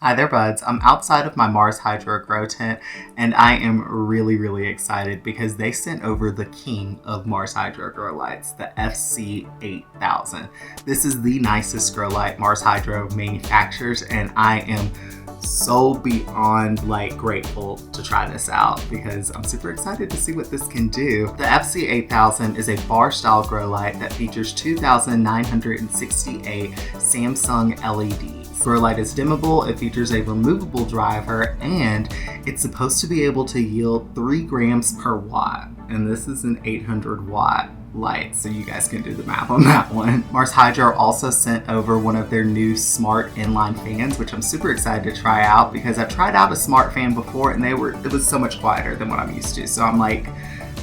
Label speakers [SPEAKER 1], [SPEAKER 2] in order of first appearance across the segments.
[SPEAKER 1] Hi there, buds. I'm outside of my marshydro grow tent, and I am really excited because they sent over the king of marshydro grow lights, the FC8000. This is the nicest grow light marshydro manufactures, and I am so beyond grateful to try this out because I'm super excited to see what this can do. The FC8000 is a bar style grow light that features 2,968 Samsung LEDs. Grow light is dimmable, it features a removable driver, and it's supposed to be able to yield 3 grams per watt. And this is an 800 watt light, so you guys can do the math on that one. marshydro also sent over one of their new smart inline fans, which I'm super excited to try out because I've tried out a smart fan before and it was so much quieter than what I'm used to. So I'm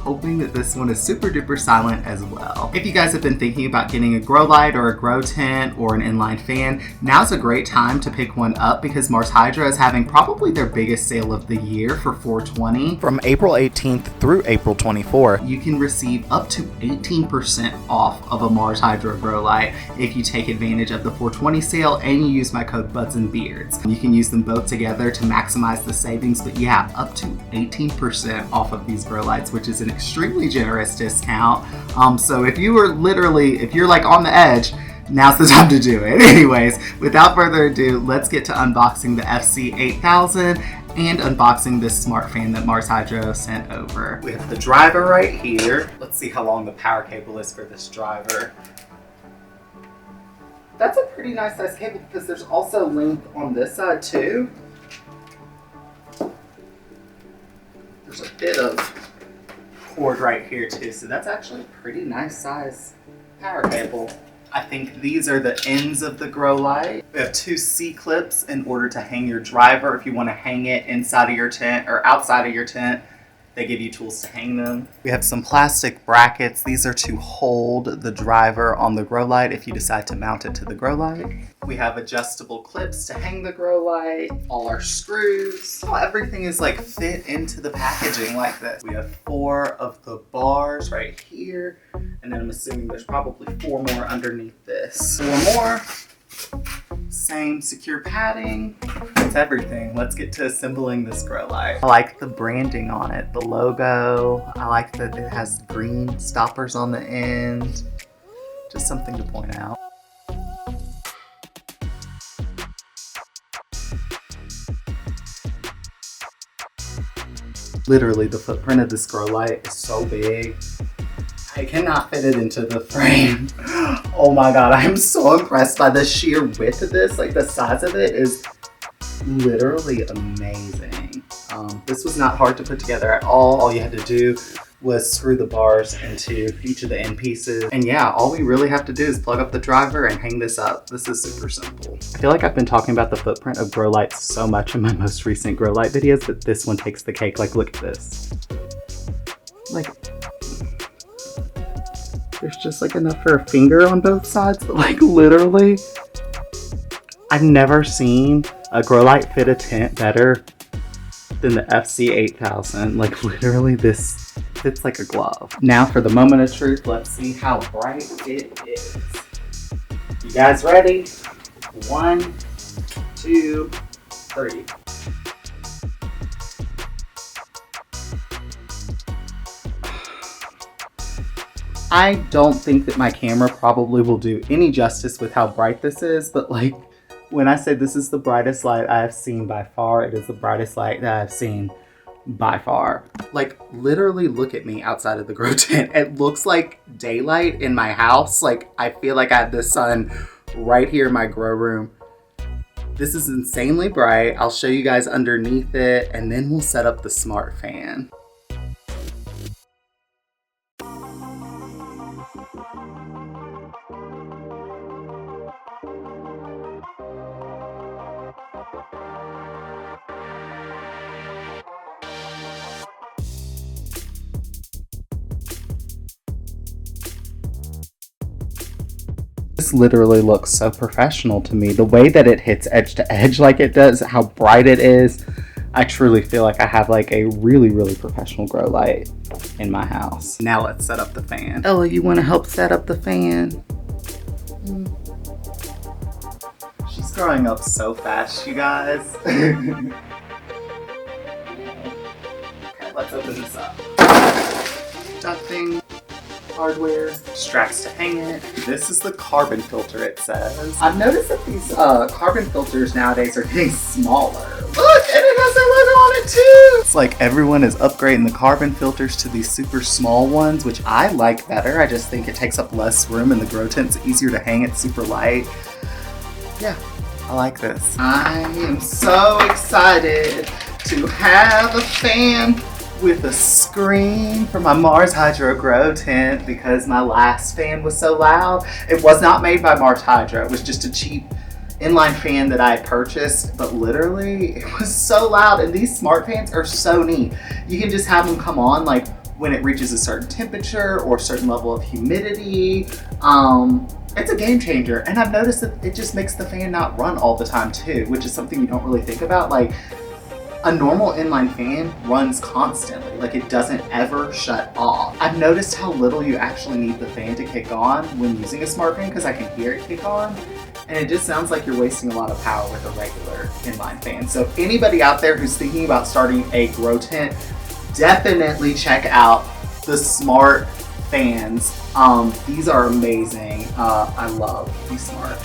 [SPEAKER 1] hoping that this one is super duper silent as well. If you guys have been thinking about getting a grow light or a grow tent or an inline fan, now's a great time to pick one up because marshydro is having probably their biggest sale of the year for 420. From April 18th through April 24th, you can receive up to 18% off of a marshydro grow light if you take advantage of the 420 sale and you use my code Budznbeardz. You can use them both together to maximize the savings, but yeah, up to 18% off of these grow lights, which is an extremely generous discount. So if you're on the edge, now's the time to do it. Anyways, without further ado, let's get to unboxing the FC8000 and unboxing this smart fan that marshydro sent over. We have the driver right here. Let's see how long the power cable is for this driver. That's a pretty nice size cable because there's also length on this side too. There's a bit of cord right here too, so that's actually a pretty nice size power cable. I think these are the ends of the grow light. We have 2 C-clips in order to hang your driver if you want to hang it inside of your tent or outside of your tent. They give you tools to hang them. We have some plastic brackets. These are to hold the driver on the grow light if you decide to mount it to the grow light. We have adjustable clips to hang the grow light, all our screws. Everything is fit into the packaging like this. We have 4 of the bars right here, and then I'm assuming there's probably 4 more underneath this. 4 more. Same secure padding. That's everything. Let's get to assembling this grow light. I like the branding on it, the logo. I like that it has green stoppers on the end. Just something to point out. Literally, the footprint of this grow light is so big. I cannot fit it into the frame. Oh my god, I am so impressed by the sheer width of this. The size of it is literally amazing. This was not hard to put together at all. All you had to do was screw the bars into each of the end pieces. And yeah, all we really have to do is plug up the driver and hang this up. This is super simple. I feel like I've been talking about the footprint of grow lights so much in my most recent grow light videos, but this one takes the cake. Look at this. There's just enough for a finger on both sides, but literally, I've never seen a grow light fit a tent better than the FC8000. Literally, this fits like a glove. Now for the moment of truth, let's see how bright it is. You guys ready? 1, 2, 3. I don't think that my camera probably will do any justice with how bright this is, but when I say this is the brightest light I have seen by far, it is the brightest light that I've seen by far. Literally look at me outside of the grow tent. It looks like daylight in my house. I feel like I have the sun right here in my grow room. This is insanely bright. I'll show you guys underneath it and then we'll set up the smart fan. This literally looks so professional to me. The way that it hits edge to edge like it does, how bright it is, I truly feel like I have a really professional grow light in my house. Now let's set up the fan. Ella, you want to help set up the fan? She's growing up so fast, you guys. Okay, let's open this up. Ducting, hardware, straps to hang it. This is the carbon filter, it says. I've noticed that these carbon filters nowadays are getting smaller. Look, and it has their logo on it too! It's like everyone is upgrading the carbon filters to these super small ones, which I like better. I just think it takes up less room and the grow tent's easier to hang. It's super light. Yeah, I like this. I am so excited to have a fan with a screen for my marshydro grow tent because my last fan was so loud. It was not made by marshydro. It was just a cheap inline fan that I had purchased, but literally it was so loud. And these smart fans are so neat. You can just have them come on like when it reaches a certain temperature or a certain level of humidity. It's a game changer. And I've noticed that it just makes the fan not run all the time too, which is something you don't really think about. Like, a normal inline fan runs constantly, like it doesn't ever shut off. I've noticed how little you actually need the fan to kick on when using a smart fan because I can hear it kick on, and it just sounds like you're wasting a lot of power with a regular inline fan. So if anybody out there who's thinking about starting a grow tent, definitely check out the smart fans. These are amazing. I love these smart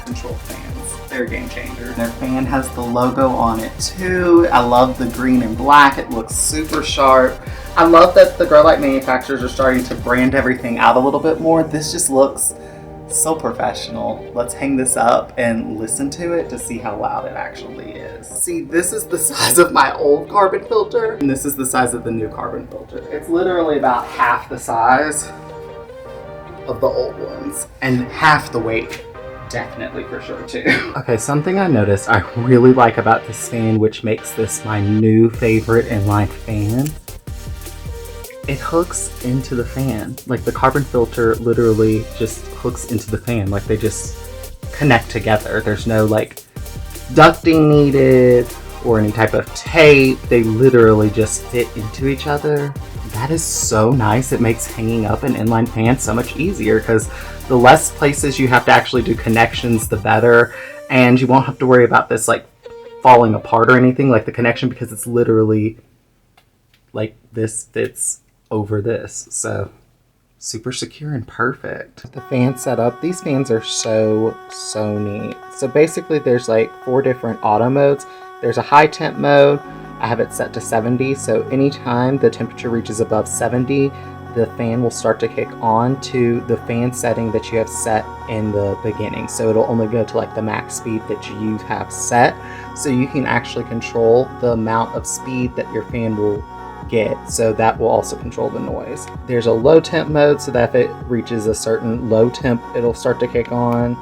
[SPEAKER 1] control fans. They're a game changer. Their fan has the logo on it too. I love the green and black. It looks super sharp. I love that the grow light manufacturers are starting to brand everything out a little bit more. This just looks so professional. Let's hang this up and listen to it to see how loud it actually is. See, this is the size of my old carbon filter, and this is the size of the new carbon filter. It's literally about half the size of the old ones and half the weight. Definitely, for sure, too. Okay, something I noticed I really like about this fan, which makes this my new favorite inline fan, it hooks into the fan. Like, the carbon filter literally just hooks into the fan. Like, they just connect together. There's no, like, ducting needed or any type of tape. They literally just fit into each other. That is so nice. It makes hanging up an inline fan so much easier because the less places you have to actually do connections, the better. And you won't have to worry about this like falling apart or anything like the connection because it's literally like this fits over this. So super secure and perfect. The fan setup, these fans are so neat. So basically there's like 4 different auto modes. There's a high temp mode. I have it set to 70, so anytime the temperature reaches above 70, the fan will start to kick on to the fan setting that you have set in the beginning. So it'll only go to like the max speed that you have set. So you can actually control the amount of speed that your fan will get. So that will also control the noise. There's a low temp mode, so that if it reaches a certain low temp, it'll start to kick on.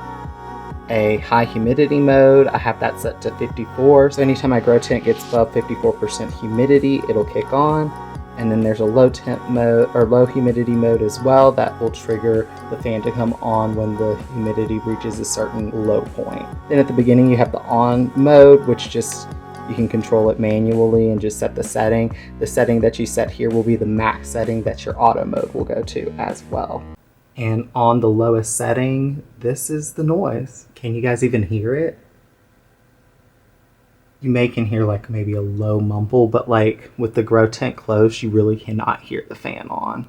[SPEAKER 1] A high humidity mode, I have that set to 54. So anytime my grow tent gets above 54% humidity, it'll kick on. And then there's a low temp mode or low humidity mode as well that will trigger the fan to come on when the humidity reaches a certain low point. Then at the beginning you have the on mode, which just you can control it manually and just set the setting. The setting that you set here will be the max setting that your auto mode will go to as well. And on the lowest setting, this is the noise. Can you guys even hear it? You can hear like maybe a low mumble, but like with the grow tent closed, you really cannot hear the fan on,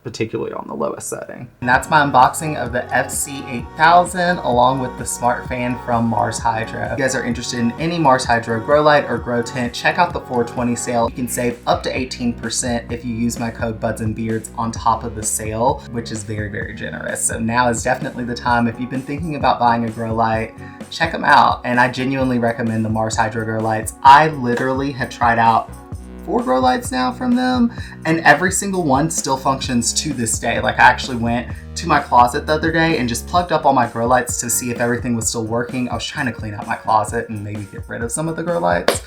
[SPEAKER 1] particularly on the lowest setting. And that's my unboxing of the FC8000 along with the smart fan from marshydro. If you guys are interested in any marshydro grow light or grow tent, check out the 420 sale. You can save up to 18% if you use my code Budznbeardz on top of the sale, which is very generous. So now is definitely the time. If you've been thinking about buying a grow light, check them out. And I genuinely recommend the marshydro grow lights. I literally have tried out 4 grow lights now from them, and every single one still functions to this day. Like, I actually went to my closet the other day and just plugged up all my grow lights to see if everything was still working. I was trying to clean out my closet and maybe get rid of some of the grow lights.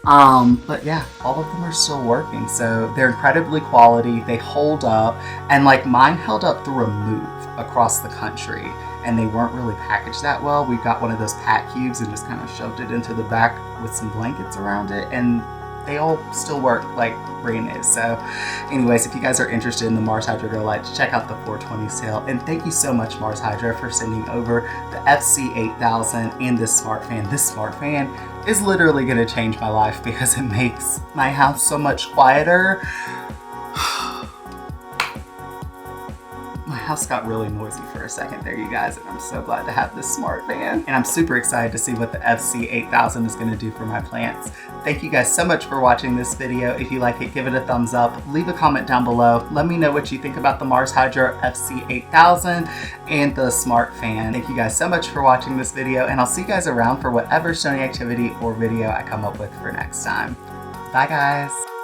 [SPEAKER 1] But yeah, all of them are still working. So they're incredibly quality, they hold up, and like mine held up through a move across the country. And they weren't really packaged that well. We got one of those pack cubes and just kind of shoved it into the back with some blankets around it, and they all still work like brand new. So anyways, if you guys are interested in the marshydro grow lights, check out the 420 sale. And thank you so much, marshydro, for sending over the FC8000 and this smart fan. This smart fan is literally going to change my life because it makes my house so much quieter. My house got really noisy for a second there, you guys, and I'm so glad to have this smart fan. And I'm super excited to see what the FC8000 is going to do for my plants. Thank you guys so much for watching this video. If you like it, give it a thumbs up. Leave a comment down below. Let me know what you think about the marshydro FC8000 and the smart fan. Thank you guys so much for watching this video, and I'll see you guys around for whatever stony activity or video I come up with for next time. Bye, guys.